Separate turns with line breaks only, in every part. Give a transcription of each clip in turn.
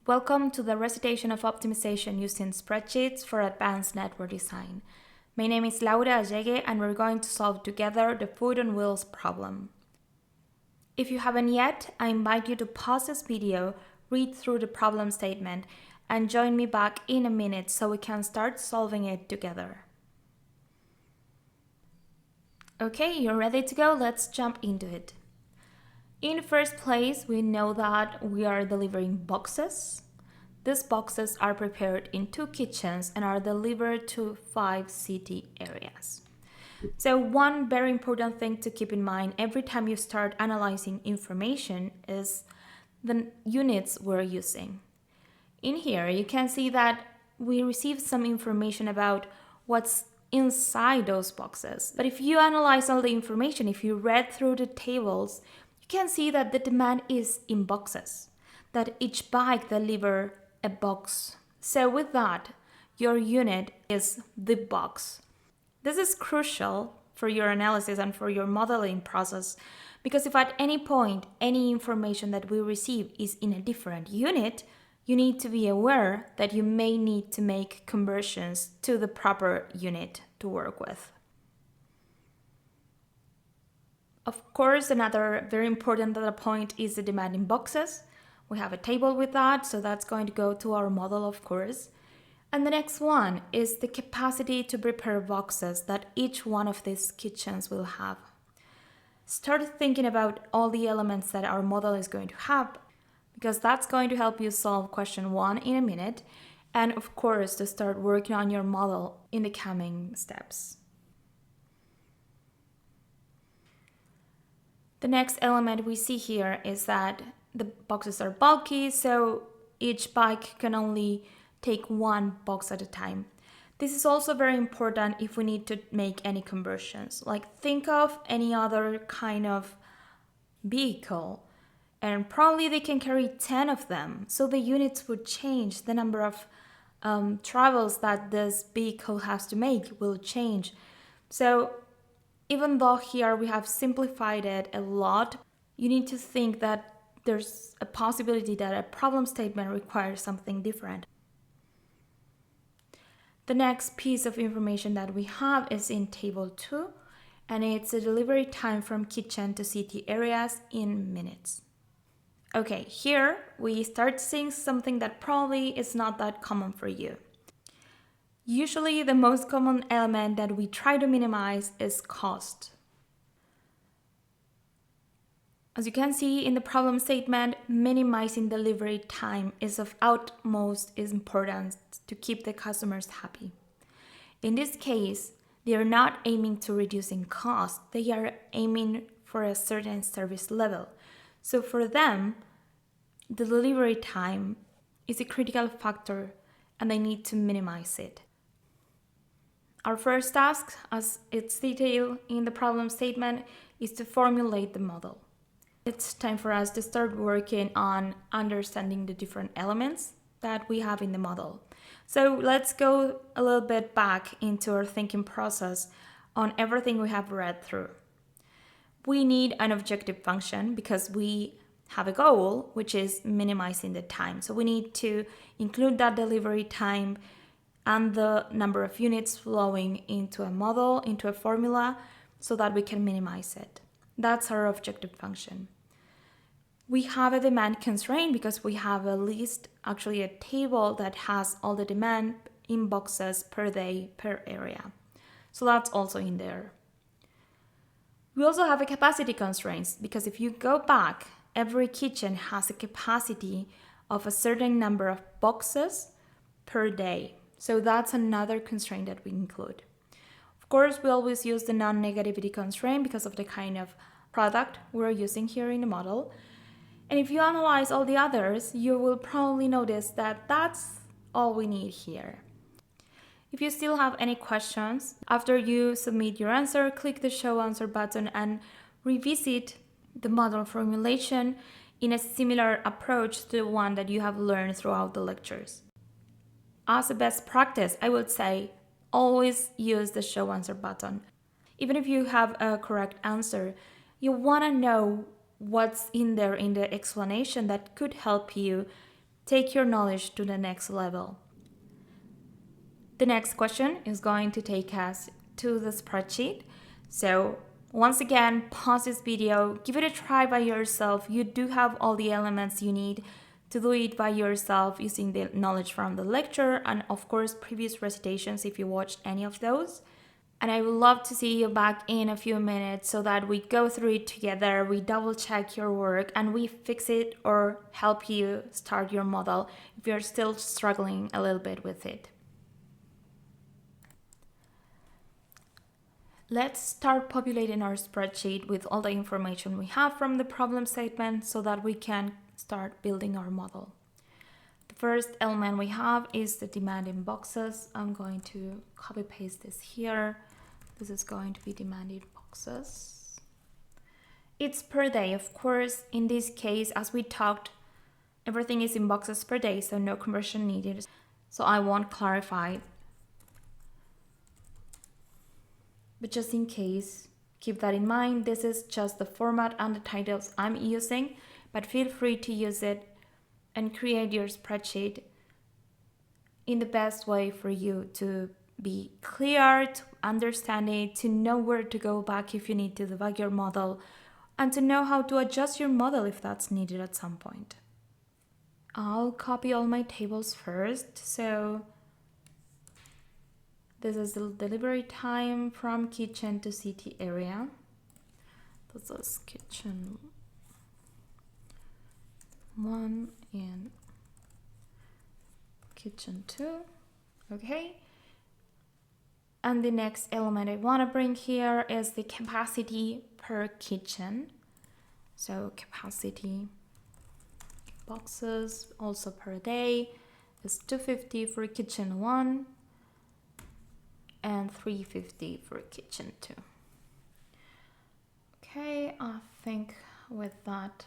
Welcome to the recitation of optimization using spreadsheets for advanced network design. My name is Laura Allegue and we're going to solve together the foot on wheels problem. If you haven't yet, I invite you to pause this video, read through the problem statement, and join me back in a minute so we can start solving it together. Okay, you're ready to go? Let's jump into it. In the first place, we know that we are delivering boxes. These boxes are prepared in 2 kitchens and are delivered to 5 city areas. So one very important thing to keep in mind every time you start analyzing information is the units we're using. In here, you can see that we received some information about what's inside those boxes. But if you analyze all the information, if you read through the tables, you can see that the demand is in boxes, that each bike delivers a box. So with that, your unit is the box. This is crucial for your analysis and for your modeling process, because if at any point any information that we receive is in a different unit, you need to be aware that you may need to make conversions to the proper unit to work with. Of course, another very important data point is the demand in boxes. We have a table with that, so that's going to go to our model, of course. And the next one is the capacity to prepare boxes that each one of these kitchens will have. Start thinking about all the elements that our model is going to have, because that's going to help you solve question 1 in a minute, and of course to start working on your model in the coming steps. The next element we see here is that the boxes are bulky, so each bike can only take 1 box at a time. This is also very important if we need to make any conversions. Like, think of any other kind of vehicle, and probably they can carry 10 of them. So the units would change. The number of travels that this vehicle has to make will change. So even though here we have simplified it a lot, you need to think that there's a possibility that a problem statement requires something different. The next piece of information that we have is in table 2, and it's the delivery time from kitchen to city areas in minutes. Okay, here we start seeing something that probably is not that common for you. Usually the most common element that we try to minimize is cost. As you can see in the problem statement, minimizing delivery time is of utmost importance to keep the customers happy. In this case, they are not aiming to reducing cost, they are aiming for a certain service level. So for them, the delivery time is a critical factor and they need to minimize it. Our first task, as it's detailed in the problem statement, is to formulate the model. It's time for us to start working on understanding the different elements that we have in the model. So let's go a little bit back into our thinking process on everything we have read through. We need an objective function because we have a goal, which is minimizing the time. So we need to include that delivery time and the number of units flowing into a model, into a formula, so that we can minimize it. That's our objective function. We have a demand constraint because we have a list, actually a table that has all the demand in boxes per day, per area. So that's also in there. We also have a capacity constraints because if you go back, every kitchen has a capacity of a certain number of boxes per day. So that's another constraint that we include. Of course, we always use the non-negativity constraint because of the kind of product we're using here in the model. And if you analyze all the others, you will probably notice that that's all we need here. If you still have any questions, after you submit your answer, click the Show Answer button and revisit the model formulation in a similar approach to the one that you have learned throughout the lectures. As a best practice, I would say always use the Show Answer button. Even if you have a correct answer, you want to know what's in there in the explanation that could help you take your knowledge to the next level. The next question is going to take us to the spreadsheet. So once again, pause this video, give it a try by yourself. You do have all the elements you need to do it by yourself using the knowledge from the lecture and of course previous recitations if you watched any of those. And I would love to see you back in a few minutes so that we go through it together, we double check your work and we fix it or help you start your model if you're still struggling a little bit with it. Let's start populating our spreadsheet with all the information we have from the problem statement so that we can start building our model. The first element we have is the demand in boxes. I'm going to copy paste this here. This is going to be demand in boxes. It's per day, of course. In this case, as we talked, everything is in boxes per day, so no conversion needed. So I won't clarify. But just in case, keep that in mind. This is just the format and the titles I'm using, but feel free to use it and create your spreadsheet in the best way for you to be clear, to understand it, to know where to go back if you need to debug your model, and to know how to adjust your model if that's needed at some point. I'll copy all my tables first. So this is the delivery time from kitchen to city area. This is kitchen 1 and kitchen 2. Okay. And the next element I want to bring here is the capacity per kitchen. So capacity boxes also per day is 250 for kitchen 1. And 350 for kitchen 2. Okay, I think with that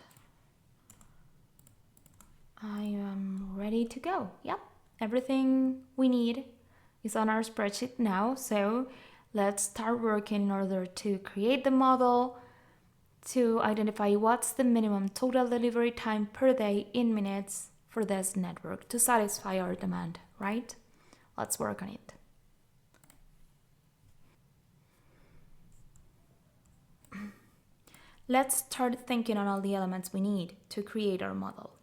I am ready to go. Yep, everything we need is on our spreadsheet now. So let's start working in order to create the model, to identify what's the minimum total delivery time per day in minutes for this network to satisfy our demand, right? Let's work on it. Let's start thinking on all the elements we need to create our model.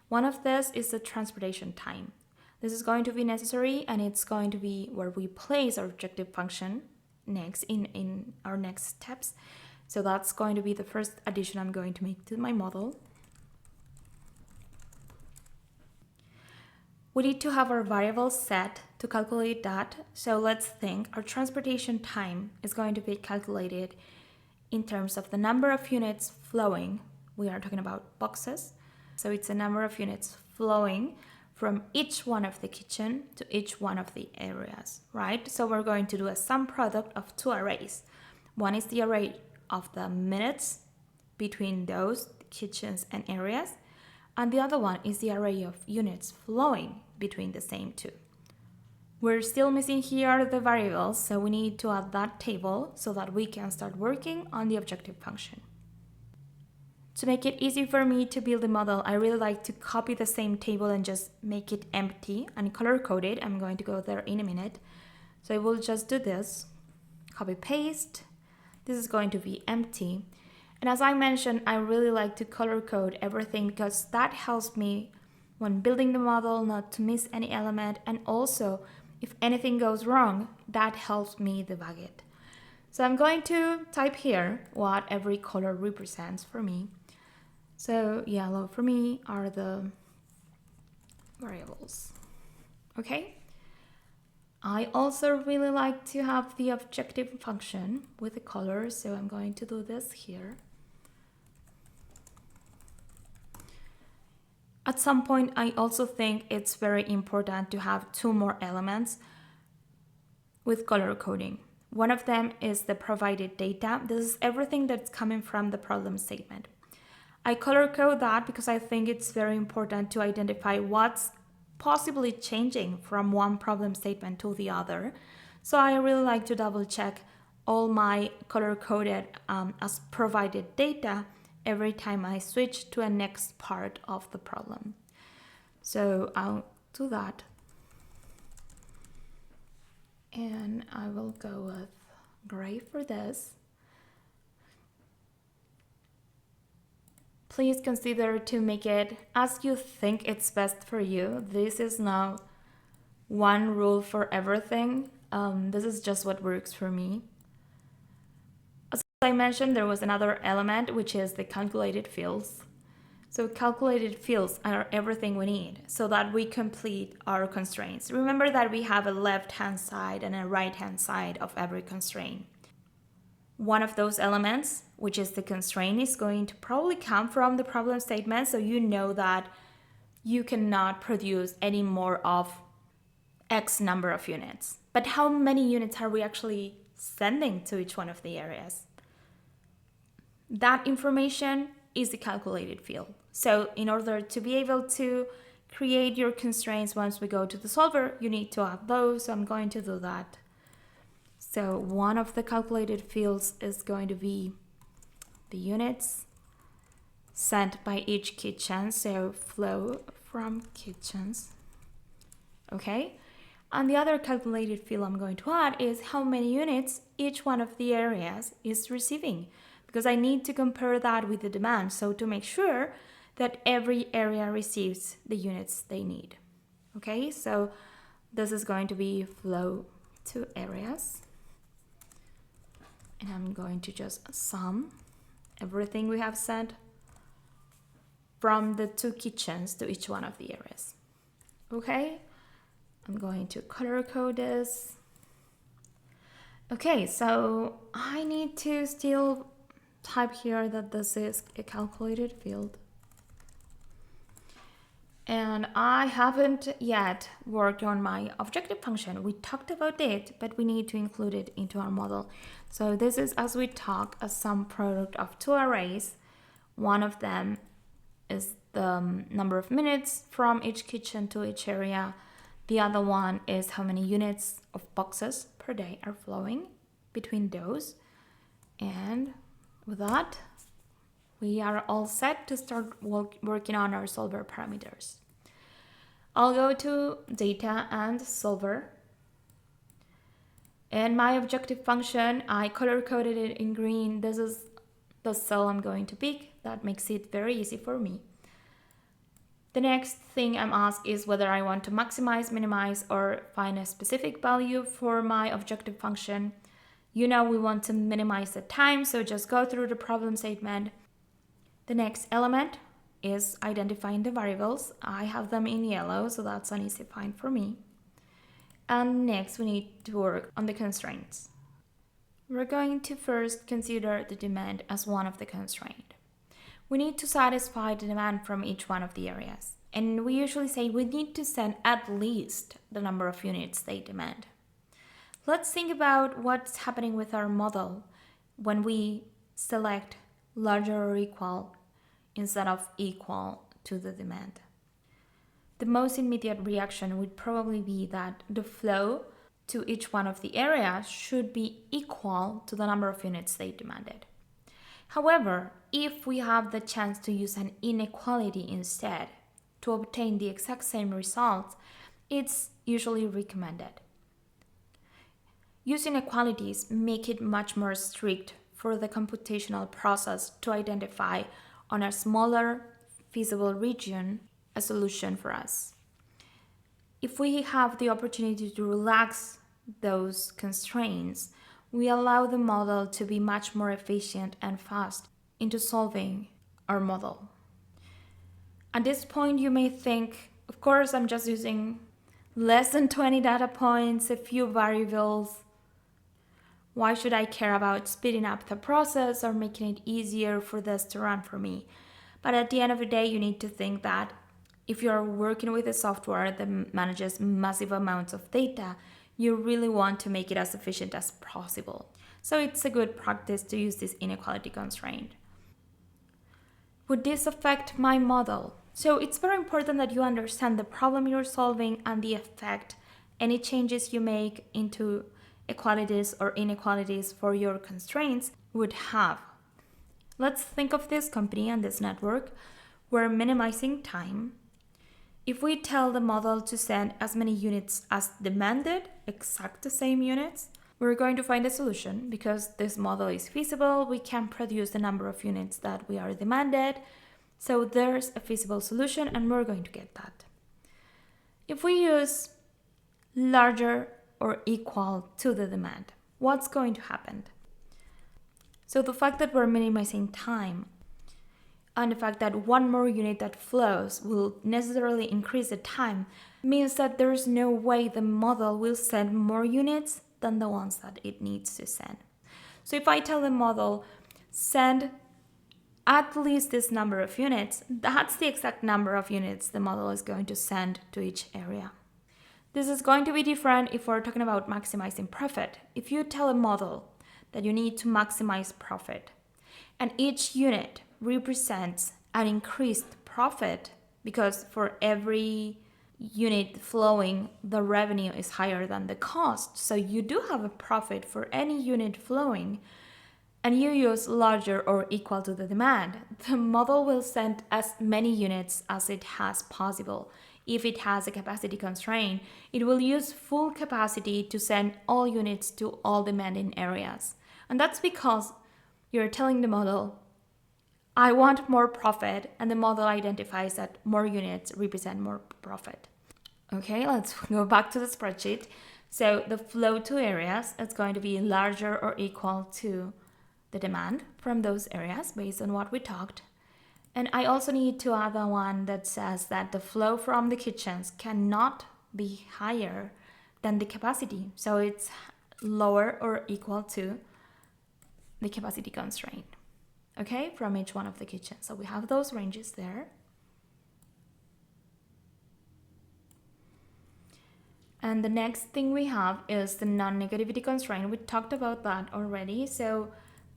One of this is the transportation time. This is going to be necessary and it's going to be where we place our objective function next in our next steps. So that's going to be the first addition I'm going to make to my model. We need to have our variables set to calculate that. So let's think our transportation time is going to be calculated in terms of the number of units flowing. We are talking about boxes. So it's a number of units flowing from each one of the kitchen to each one of the areas, right? So we're going to do a sum product of two arrays. One is the array of the minutes between those kitchens and areas, and the other one is the array of units flowing between the same two. We're still missing here the variables, so we need to add that table so that we can start working on the objective function. To make it easy for me to build the model, I really like to copy the same table and just make it empty and color code it. I'm going to go there in a minute. So I will just do this, copy paste. This is going to be empty. And as I mentioned, I really like to color code everything because that helps me when building the model not to miss any element, and also if anything goes wrong, that helps me debug it. So I'm going to type here what every color represents for me. So yellow for me are the variables. Okay. I also really like to have the objective function with the colors, so I'm going to do this here. At some point, I also think it's very important to have two more elements with color coding. One of them is the provided data. This is everything that's coming from the problem statement. I color code that because I think it's very important to identify what's possibly changing from one problem statement to the other. So I really like to double check all my color coded as provided data every time I switch to a next part of the problem. So I'll do that. And I will go with gray for this. Please consider to make it as you think it's best for you. This is not one rule for everything. This is just what works for me. As I mentioned, there was another element, which is the calculated fields. So calculated fields are everything we need so that we complete our constraints. Remember that we have a left-hand side and a right-hand side of every constraint. One of those elements, which is the constraint, is going to probably come from the problem statement, so you know that you cannot produce any more of X number of units. But how many units are we actually sending to each one of the areas? That information is the calculated field. So in order to be able to create your constraints once we go to the solver, you need to have those. So I'm going to do that. So one of the calculated fields is going to be the units sent by each kitchen. So flow from kitchens. Okay. And the other calculated field I'm going to add is how many units each one of the areas is receiving, because I need to compare that with the demand. So to make sure that every area receives the units they need. Okay, so this is going to be flow to areas. And I'm going to just sum everything we have sent from the 2 kitchens to each one of the areas. Okay, I'm going to color code this. Okay, so I need to still type here that this is a calculated field. And I haven't yet worked on my objective function. We talked about it, but we need to include it into our model. So this is, as we talk, a sum product of 2 arrays. One of them is the number of minutes from each kitchen to each area. The other one is how many units of boxes per day are flowing between those. And with that, we are all set to start working on our solver parameters. I'll go to data and solver. And my objective function, I color coded it in green. This is the cell I'm going to pick. That makes it very easy for me. The next thing I'm asked is whether I want to maximize, minimize, or find a specific value for my objective function. You know we want to minimize the time, so just go through the problem statement. The next element is identifying the variables. I have them in yellow, so that's an easy find for me. And next we need to work on the constraints. We're going to first consider the demand as one of the constraints. We need to satisfy the demand from each one of the areas. And we usually say we need to send at least the number of units they demand. Let's think about what's happening with our model when we select larger or equal instead of equal to the demand. The most immediate reaction would probably be that the flow to each one of the areas should be equal to the number of units they demanded. However, if we have the chance to use an inequality instead to obtain the exact same result, it's usually recommended. Using inequalities make it much more strict for the computational process to identify on a smaller feasible region a solution for us. If we have the opportunity to relax those constraints, we allow the model to be much more efficient and fast into solving our model. At this point, you may think, of course, I'm just using less than 20 data points, a few variables. Why should I care about speeding up the process or making it easier for this to run for me? But at the end of the day, you need to think that if you're working with a software that manages massive amounts of data, you really want to make it as efficient as possible. So it's a good practice to use this inequality constraint. Would this affect my model? So it's very important that you understand the problem you're solving and the effect any changes you make into equalities or inequalities for your constraints would have. Let's think of this company and this network. We're minimizing time. If we tell the model to send as many units as demanded, exact the same units, we're going to find a solution because this model is feasible. We can produce the number of units that we are demanded. So there's a feasible solution and we're going to get that. If we use larger or equal to the demand, what's going to happen? So the fact that we're minimizing time and the fact that one more unit that flows will necessarily increase the time means that there's no way the model will send more units than the ones that it needs to send. So if I tell the model, send at least this number of units, that's the exact number of units the model is going to send to each area. This is going to be different if we're talking about maximizing profit. If you tell a model that you need to maximize profit and each unit represents an increased profit because for every unit flowing, the revenue is higher than the cost. So you do have a profit for any unit flowing, and you use larger or equal to the demand. The model will send as many units as it has possible. If it has a capacity constraint, it will use full capacity to send all units to all demanding areas. And that's because you're telling the model, I want more profit, and the model identifies that more units represent more profit. Okay, let's go back to the spreadsheet. So the flow to areas is going to be larger or equal to the demand from those areas based on what we talked. And I also need to add the one that says that the flow from the kitchens cannot be higher than the capacity. So it's lower or equal to the capacity constraint. Okay, from each one of the kitchens. So we have those ranges there. And the next thing we have is the non-negativity constraint. We talked about that already. So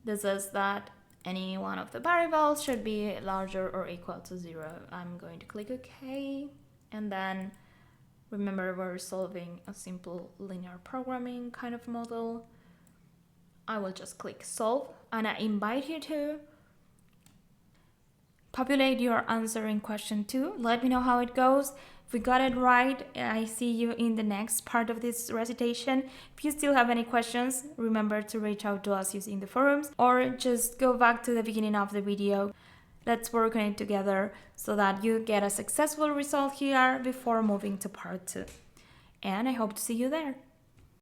this is that any one of the variables should be larger or equal to 0. I'm going to click OK. And then remember, we're solving a simple linear programming kind of model. I will just click solve, and I invite you to populate your answer in question 2. Let me know how it goes. If we got it right, I see you in the next part of this recitation. If you still have any questions, remember to reach out to us using the forums or just go back to the beginning of the video. Let's work on it together so that you get a successful result here before moving to part 2. And I hope to see you there.